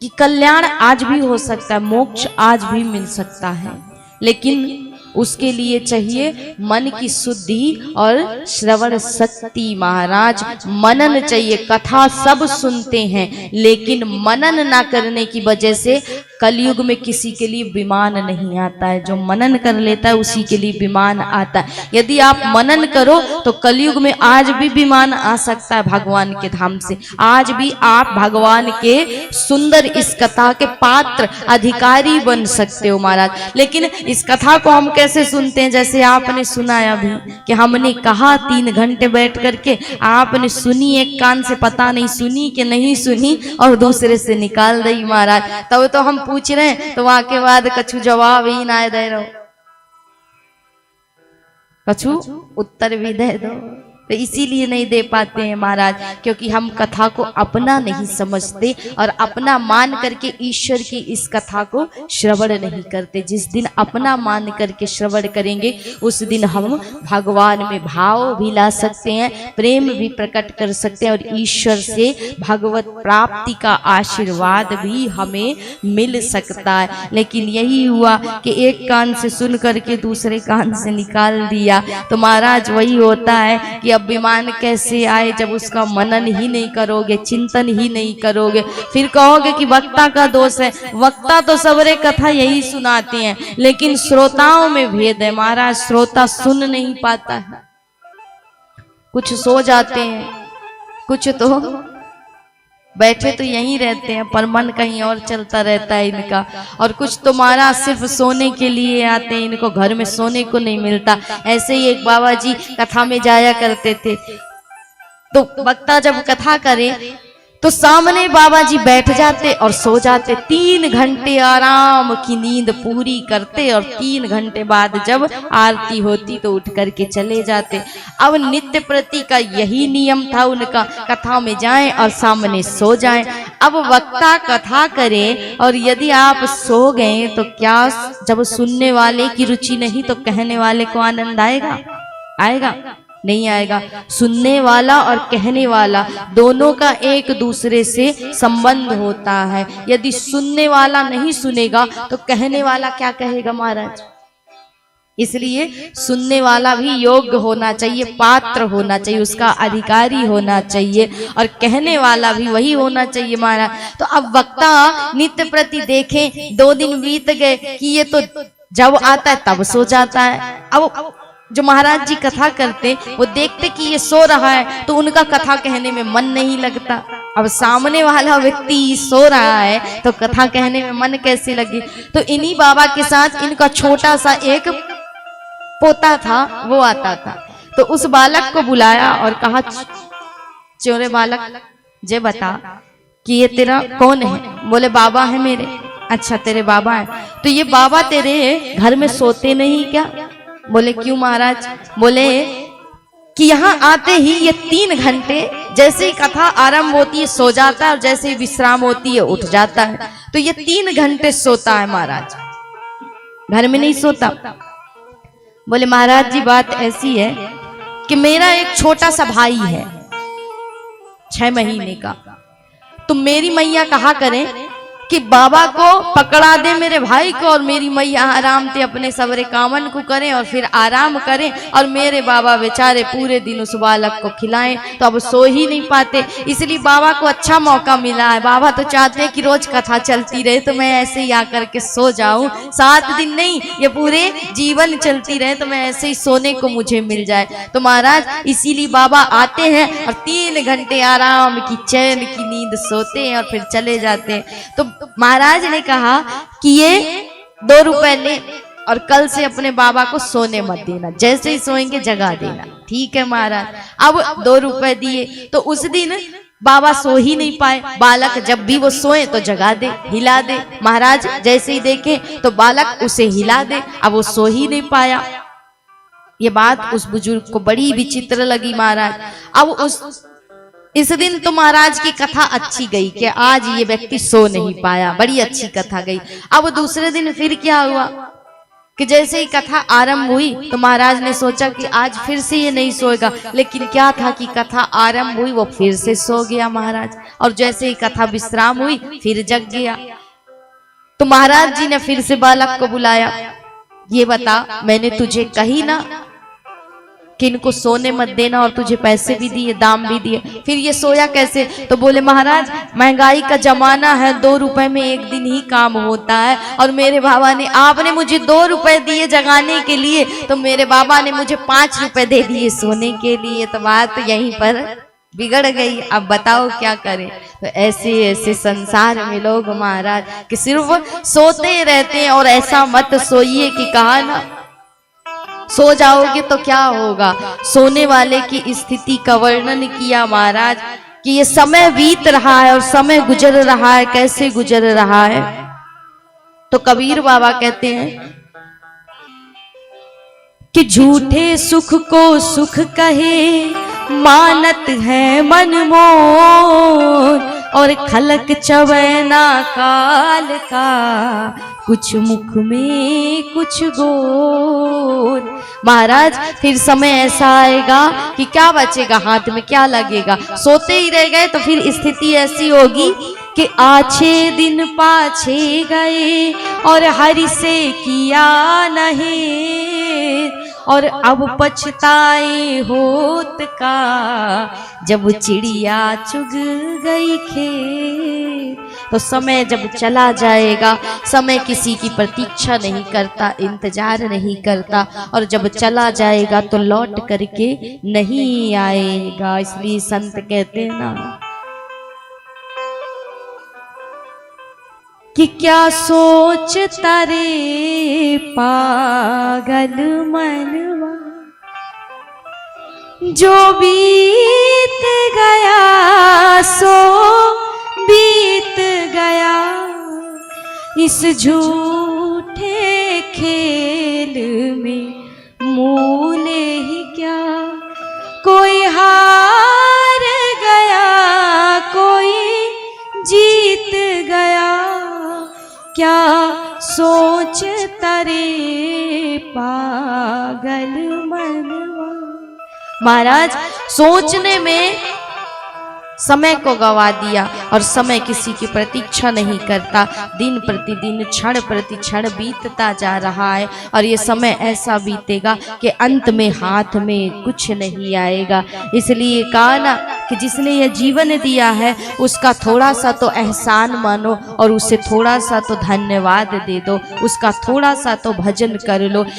कि कल्याण आज भी हो सकता है, मोक्ष आज भी मिल सकता है, लेकिन उसके लिए चाहिए मन की शुद्धि और श्रवण शक्ति। महाराज मनन चाहिए। कथा सब सुनते हैं लेकिन मनन ना करने की वजह से कलयुग में किसी के लिए विमान नहीं आता है। जो मनन कर लेता है उसी के लिए विमान आता है। यदि आप मनन करो तो कलयुग में आज भी विमान आ सकता है भगवान के धाम से। आज भी आप भगवान के सुंदर इस कथा के पात्र अधिकारी बन सकते हो महाराज। लेकिन इस कथा को हम कैसे सुनते हैं? जैसे आपने सुना अभी कि हमने कहा 3 घंटे बैठ करके, आपने सुनी एक कान से, पता नहीं सुनी कि नहीं सुनी, और दूसरे से निकाल दी महाराज। तब तो हम पूछ रहे हैं तो वहां के बाद कछु जवाब ही ना दे रहो, कछु उत्तर भी दे दो। तो इसीलिए नहीं दे पाते हैं महाराज, क्योंकि हम कथा को अपना नहीं समझते और अपना मान करके ईश्वर की इस कथा को श्रवण नहीं करते। जिस दिन अपना मान करके श्रवण करेंगे उस दिन हम भगवान में भाव भी ला सकते हैं, प्रेम भी प्रकट कर सकते हैं और ईश्वर से भगवत प्राप्ति का आशीर्वाद भी हमें मिल सकता है। लेकिन यही हुआ कि एक कान से सुन करके दूसरे कान से निकाल दिया। तो महाराज वही होता है कि अब विमान कैसे आए जब उसका मनन ही नहीं करोगे, चिंतन ही नहीं करोगे। फिर कहोगे कि वक्ता का दोष है। वक्ता तो सबरे कथा यही सुनाते हैं, लेकिन श्रोताओं में भेद है महाराज। श्रोता सुन नहीं पाता है, कुछ सो जाते हैं, कुछ तो बैठे तो यहीं रहते हैं पर मन कहीं और चलता रहता है इनका, और कुछ तो महाराज सिर्फ सोने के लिए आते हैं, इनको घर में सोने को नहीं मिलता। ऐसे ही एक बाबा जी कथा में जाया करते थे, तो वक्ता जब कथा करे तो सामने बाबा जी बैठ जाते और सो जाते। 3 घंटे आराम की नींद पूरी करते और 3 घंटे बाद जब आरती होती तो उठ करके चले जाते। अब नित्य प्रति का यही नियम था उनका, कथा में जाएं और सामने सो जाएं। अब वक्ता कथा करे और यदि आप सो गए तो क्या जब सुनने वाले की रुचि नहीं तो कहने वाले को आनंद आएगा? आएगा? नहीं आएगा। सुनने वाला और कहने वाला दोनों का एक दूसरे से संबंध होता है। यदि सुनने वाला नहीं सुनेगा तो कहने वाला क्या कहेगा महाराज? इसलिए सुनने वाला भी योग्य होना चाहिए, पात्र होना चाहिए, उसका अधिकारी होना चाहिए, और कहने वाला भी वही होना चाहिए महाराज। तो अब वक्ता नित्य प्रति देखें 2 दिन बीत गए कि ये तो जब आता है तब सो जाता है। अब जो महाराज जी कथा करते वो देखते कि ये सो रहा है तो उनका कथा कहने में मन नहीं लगता। अब सामने वाला व्यक्ति सो रहा है तो कथा कहने में मन कैसे लगे? तो इन्हीं बाबा के साथ इनका छोटा सा एक पोता था, वो आता था। तो उस बालक को बुलाया और कहा, चोरे बालक जे बता कि ये तेरा कौन है? बोले बाबा है मेरे। अच्छा तेरे बाबा है, तो ये बाबा तेरे घर में सोते नहीं क्या? बोले क्यों महाराज? बोले कि यहाँ आते ही ये 3 घंटे जैसे ही कथा आरंभ होती है सो जाता है और जैसे ही विश्राम होती है उठ जाता है। तो ये 3 घंटे सोता है महाराज, घर में नहीं सोता। बोले महाराज जी बात ऐसी है कि मेरा एक छोटा सा भाई है 6 महीने का, तो मेरी मैया कहा करें कि बाबा को पकड़ा दे मेरे भाई को और मेरी मैया आराम से अपने सवरे कामन को करें और फिर आराम करें, और मेरे बाबा बेचारे पूरे दिन उस बालक को खिलाएं। तो अब सो ही नहीं पाते, इसलिए बाबा को अच्छा मौका मिला है। बाबा तो चाहते हैं कि रोज कथा चलती रहे तो मैं ऐसे ही आकर के सो जाऊं, 7 दिन नहीं ये पूरे जीवन चलती रहे तो मैं ऐसे ही सोने को मुझे मिल जाए। तो महाराज इसीलिए बाबा आते हैं और 3 घंटे आराम की चैन की नींद सोते हैं और फिर चले जाते हैं। तो महाराज ने कहा कि ये 2 रुपए ले और कल से अपने बाबा को सोने मत देना, जैसे ही सोएंगे जगा देना। ठीक है महाराज। अब 2 रुपए दिए तो उस दिन बाबा सो ही नहीं पाए। बालक जब भी वो सोए तो जगा दे, हिला दे। महाराज जैसे ही देखे तो बालक उसे हिला दे, अब वो सो ही नहीं पाया। ये बात उस बुजुर्ग को बड़ी विचित्र लगी महाराज। अब इस दिन तो महाराज की कथा अच्छी गई कि आज ये व्यक्ति सो नहीं पाया, बड़ी अच्छी कथा गई। अब दूसरे दिन फिर क्या हुआ कि जैसे ही कथा आरंभ हुई तो महाराज ने सोचा कि आज फिर से ये नहीं सोएगा, लेकिन क्या था कि कथा आरंभ हुई वो फिर से सो गया महाराज, और जैसे ही कथा विश्राम हुई फिर जग गया। तो महाराज जी ने फिर से बालक को बुलाया, ये बता मैंने तुझे कही ना कि इनको सोने मत देना, और तुझे पैसे भी दिए, दाम भी दिए, फिर ये सोया कैसे? तो बोले महाराज महंगाई का जमाना है, 2 रुपए में एक दिन ही काम होता है, और मेरे बाबा ने, आपने मुझे 2 रुपए दिए जगाने के लिए, तो मेरे बाबा ने मुझे 5 रुपए दे दिए सोने के लिए, तो बात यहीं पर बिगड़ गई, अब बताओ क्या करें। तो ऐसे ऐसे संसार में लोग महाराज कि सिर्फ सोते रहते हैं, और ऐसा मत सोइए कि कहा ना सो जाओगे तो क्या होगा। सोने वाले की स्थिति का वर्णन किया महाराज कि ये समय बीत रहा है और समय गुजर रहा है, कैसे गुजर रहा है। तो कबीर बाबा कहते हैं कि झूठे सुख को सुख कहे मानत है मनमोह, और खलक चवैना काल का कुछ मुख में कुछ गोर। महाराज फिर समय ऐसा आएगा कि क्या बचेगा, हाथ में क्या लगेगा, सोते ही रह गए तो फिर स्थिति ऐसी होगी कि आछे दिन पाछे गए और हरि से किया नहीं, और अब पछताए होत का जब चिड़िया चुग गई खेत। तो समय जब चला जाएगा, समय किसी की प्रतीक्षा नहीं करता, इंतजार नहीं करता, और जब चला जाएगा तो लौट करके नहीं आएगा। इसलिए संत कहते हैं ना कि क्या सोचता रे पागल मनवा, जो बीत गया सो बीत गया, इस झूठे खेल में मूले ही क्या। कोई हार गया कोई जीत गया, क्या सोचता रे पागल मनवा। महाराज सोचने में समय को गवा दिया, और समय किसी की प्रतीक्षा नहीं करता, दिन प्रतिदिन क्षण प्रति क्षण बीतता जा रहा है, और ये समय ऐसा बीतेगा कि अंत में हाथ में कुछ नहीं आएगा। इसलिए कहा ना कि जिसने ये जीवन दिया है उसका थोड़ा सा तो एहसान मानो, और उसे थोड़ा सा तो धन्यवाद दे दो, उसका थोड़ा सा तो भजन कर लो।